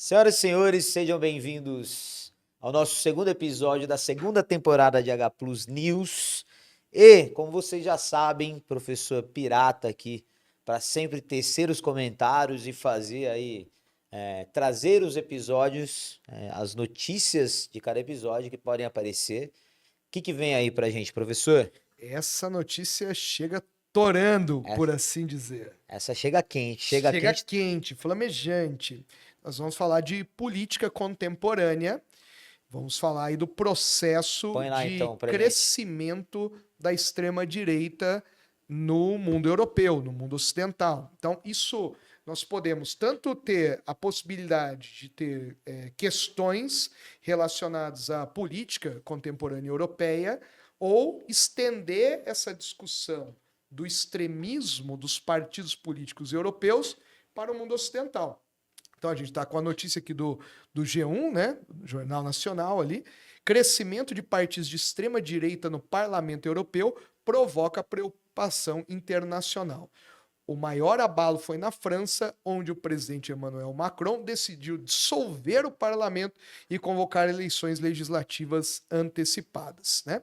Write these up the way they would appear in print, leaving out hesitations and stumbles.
Senhoras e senhores, sejam bem-vindos ao nosso segundo episódio da segunda temporada de H Plus News. E, como vocês já sabem, professor Pirata aqui para sempre tecer os comentários e fazer aí, trazer os episódios, as notícias de cada episódio que podem aparecer. O que vem aí pra gente, professor? Essa notícia chega torando, É- por assim dizer. Essa chega Chega quente. quente, flamejante. Nós vamos falar de política contemporânea. Vamos falar aí do processo Põe lá de então pra gente. crescimento da extrema-direita no mundo europeu, no mundo ocidental. Então, isso nós podemos tanto ter a possibilidade de ter questões relacionadas à política contemporânea europeia, ou estender essa discussão do extremismo dos partidos políticos europeus para o mundo ocidental. Então a gente está com a notícia aqui do G1, né? Jornal Nacional ali. Crescimento de partidos de extrema direita no Parlamento Europeu provoca preocupação internacional. O maior abalo foi na França, onde o presidente Emmanuel Macron decidiu dissolver o parlamento e convocar eleições legislativas antecipadas, né?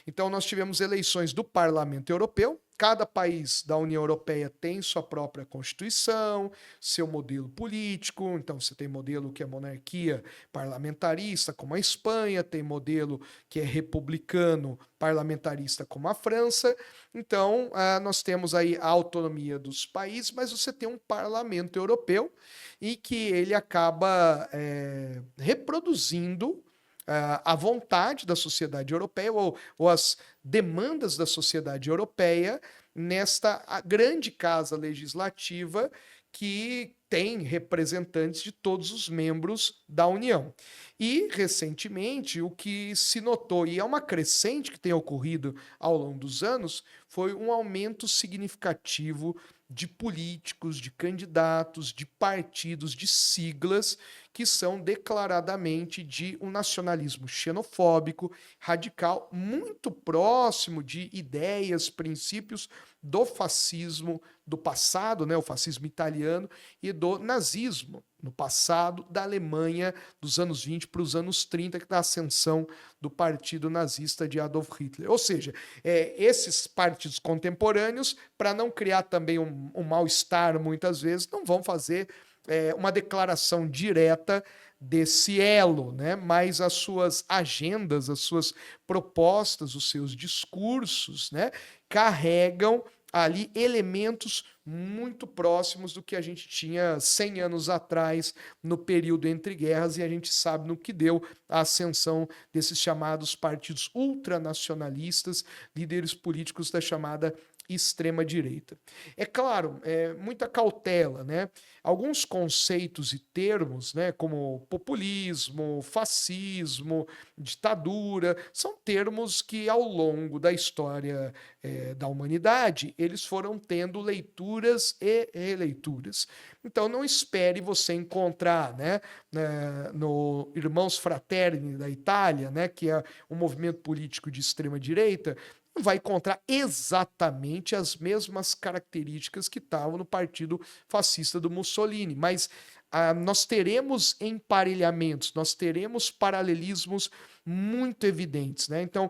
Então nós tivemos eleições do Parlamento Europeu. Cada país da União Europeia tem sua própria constituição, seu modelo político. Então você tem modelo que é monarquia parlamentarista, como a Espanha, tem modelo que é republicano parlamentarista, como a França. Então, nós temos aí a autonomia dos países, mas você tem um parlamento europeu e que ele acaba reproduzindo a vontade da sociedade europeia ou as demandas da sociedade europeia nesta grande casa legislativa que tem representantes de todos os membros da União. E, recentemente, o que se notou, e é uma crescente que tem ocorrido ao longo dos anos, foi um aumento significativo de políticos, de candidatos, de partidos, de siglas que são declaradamente de um nacionalismo xenofóbico, radical, muito próximo de ideias, princípios do fascismo do passado, né, o fascismo italiano, e do nazismo no passado, da Alemanha dos anos 20 para os anos 30, que da ascensão do partido nazista de Adolf Hitler. Ou seja, esses partidos contemporâneos, para não criar também um mal-estar muitas vezes, não vão fazer uma declaração direta desse elo, né? Mas as suas agendas, as suas propostas, os seus discursos, né, carregam ali elementos muito próximos do que a gente tinha 100 anos atrás, no período entre guerras, e a gente sabe no que deu a ascensão desses chamados partidos ultranacionalistas, líderes políticos da chamada extrema-direita. É claro, muita cautela, né? Alguns conceitos e termos, né, como populismo, fascismo, ditadura, são termos que ao longo da história da humanidade, eles foram tendo leituras e releituras. Então não espere você encontrar, né, no Irmãos Fraterni da Itália, né, que é um movimento político de extrema direita, não vai encontrar exatamente as mesmas características que estavam no partido fascista do Mussolini, mas nós teremos emparelhamentos, nós teremos paralelismos muito evidentes, né? Então,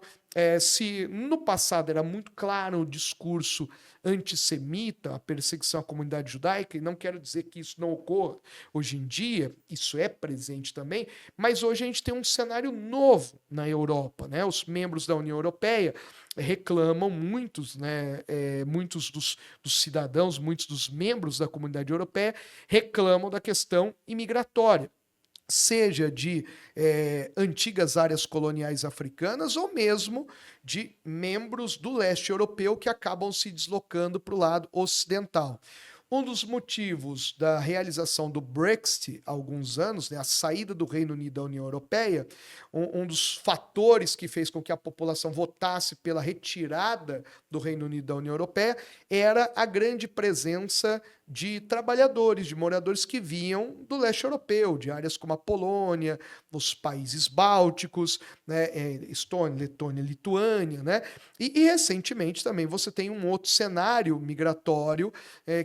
se no passado era muito claro o discurso antissemita, a perseguição à comunidade judaica, e não quero dizer que isso não ocorra hoje em dia, isso é presente também, mas hoje a gente tem um cenário novo na Europa, né? Os membros da União Europeia reclamam, muitos, né, muitos dos cidadãos, muitos dos membros da comunidade europeia reclamam da questão imigratória, seja de antigas áreas coloniais africanas ou mesmo de membros do leste europeu que acabam se deslocando para o lado ocidental. Um dos motivos da realização do Brexit há alguns anos, né, a saída do Reino Unido da União Europeia, um dos fatores que fez com que a população votasse pela retirada do Reino Unido da União Europeia, era a grande presença de trabalhadores, de moradores que vinham do leste europeu, de áreas como a Polônia, os países bálticos, né, Estônia, Letônia, Lituânia, né? E recentemente também você tem um outro cenário migratório,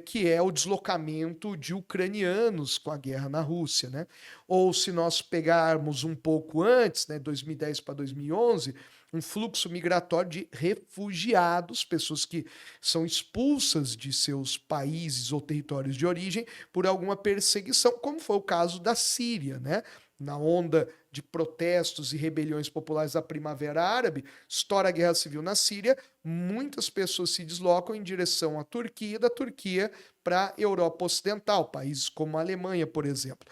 que é é o deslocamento de ucranianos com a guerra na Rússia, né? Ou se nós pegarmos um pouco antes, né, 2010 para 2011, um fluxo migratório de refugiados, pessoas que são expulsas de seus países ou territórios de origem por alguma perseguição, como foi o caso da Síria, né? Na onda de protestos e rebeliões populares da Primavera Árabe, estoura a guerra civil na Síria, muitas pessoas se deslocam em direção à Turquia, da Turquia para a Europa Ocidental, países como a Alemanha, por exemplo.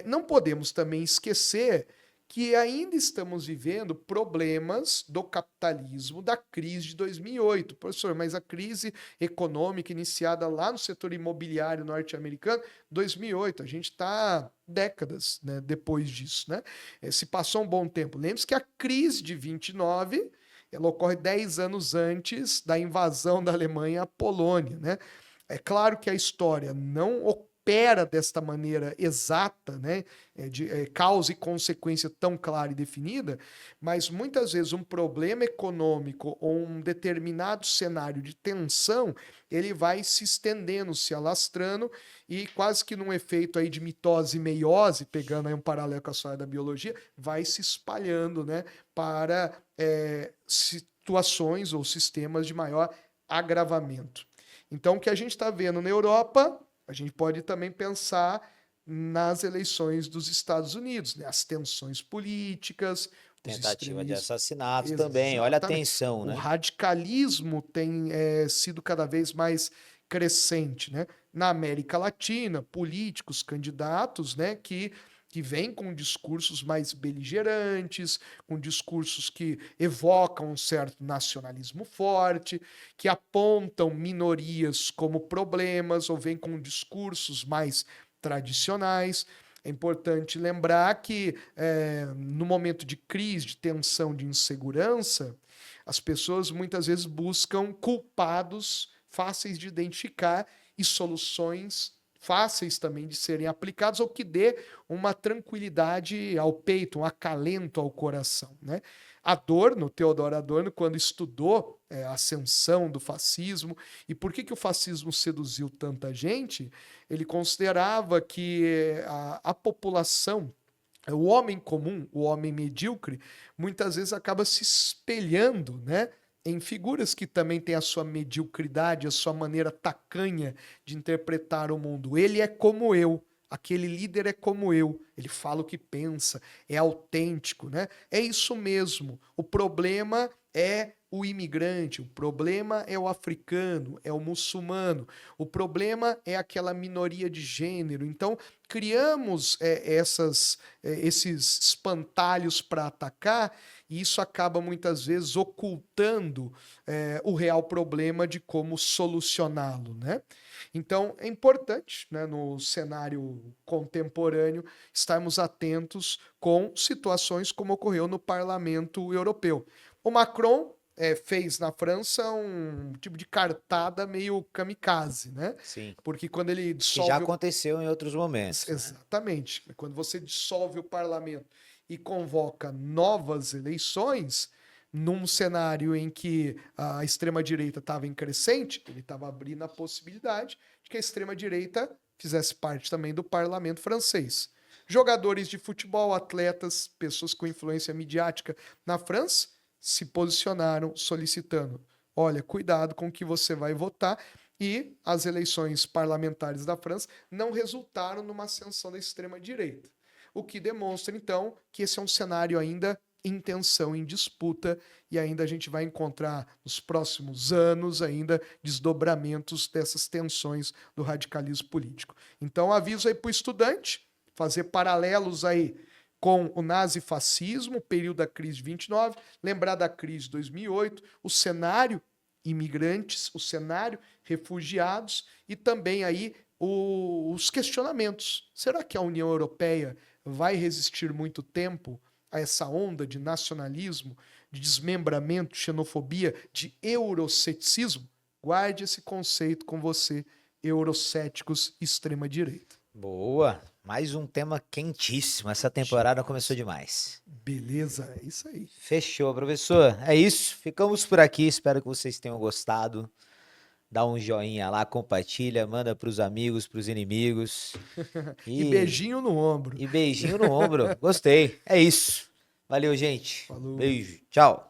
Não podemos também esquecer que ainda estamos vivendo problemas do capitalismo da crise de 2008. Professor, mas a crise econômica iniciada lá no setor imobiliário norte-americano, 2008, a gente está décadas, né, depois disso, né? Se passou um bom tempo. Lembre-se que a crise de 29, ela ocorre 10 anos antes da invasão da Alemanha à Polônia, né? É claro que a história não opera desta maneira exata, né, de causa e consequência tão clara e definida, mas muitas vezes um problema econômico ou um determinado cenário de tensão, ele vai se estendendo, se alastrando e quase que num efeito aí de mitose e meiose, pegando aí um paralelo com a história da biologia, vai se espalhando, né, para situações ou sistemas de maior agravamento. Então, o que a gente está vendo na Europa, a gente pode também pensar nas eleições dos Estados Unidos, né? As tensões políticas, Tentativa de assassinato exatamente. também, olha a tensão, O né? radicalismo tem sido cada vez mais crescente, né? Na América Latina, políticos, candidatos, né, que vêm com discursos mais beligerantes, com discursos que evocam um certo nacionalismo forte, que apontam minorias como problemas ou vêm com discursos mais tradicionais. É importante lembrar que no momento de crise, de tensão, de insegurança, as pessoas muitas vezes buscam culpados fáceis de identificar e soluções fáceis também de serem aplicados ou que dê uma tranquilidade ao peito, um acalento ao coração, né? Adorno, Theodor Adorno, quando estudou a ascensão do fascismo e por que o fascismo seduziu tanta gente, ele considerava que a população, o homem comum, o homem medíocre, muitas vezes acaba se espelhando, né, em figuras que também têm a sua mediocridade, a sua maneira tacanha de interpretar o mundo. Ele é como eu, aquele líder é como eu, ele fala o que pensa, é autêntico, né? É isso mesmo. O problema é o imigrante, o problema é o africano, é o muçulmano, o problema é aquela minoria de gênero. Então, criamos esses espantalhos para atacar e isso acaba muitas vezes ocultando o real problema de como solucioná-lo, né? Então, é importante, né, no cenário contemporâneo, estarmos atentos com situações como ocorreu no Parlamento Europeu. O Macron fez na França um tipo de cartada meio kamikaze, né? Sim. Porque quando ele Que já aconteceu em outros momentos. Exatamente. Né? Quando você dissolve o parlamento e convoca novas eleições, num cenário em que a extrema-direita estava em crescente, ele estava abrindo a possibilidade de que a extrema-direita fizesse parte também do parlamento francês. Jogadores de futebol, atletas, pessoas com influência midiática na França se posicionaram solicitando: olha, cuidado com o que você vai votar. E as eleições parlamentares da França não resultaram numa ascensão da extrema-direita. O que demonstra, então, que esse é um cenário ainda em tensão, em disputa, e ainda a gente vai encontrar nos próximos anos ainda desdobramentos dessas tensões do radicalismo político. Então, aviso aí para o estudante, fazer paralelos aí com o nazifascismo, período da crise de 29, lembrar da crise de 2008, o cenário imigrantes, o cenário refugiados e também aí os questionamentos. Será que a União Europeia vai resistir muito tempo a essa onda de nacionalismo, de desmembramento, de xenofobia, de euroceticismo? Guarde esse conceito com você, eurocéticos extrema-direita. Boa! Mais um tema quentíssimo. Essa temporada começou demais. Beleza, é isso aí. Fechou, professor. É isso. Ficamos por aqui. Espero que vocês tenham gostado. dá um joinha lá, compartilha, manda pros amigos, pros inimigos. E beijinho no ombro. E beijinho no ombro. Gostei. É isso. Valeu, gente. Falou. Beijo. Tchau.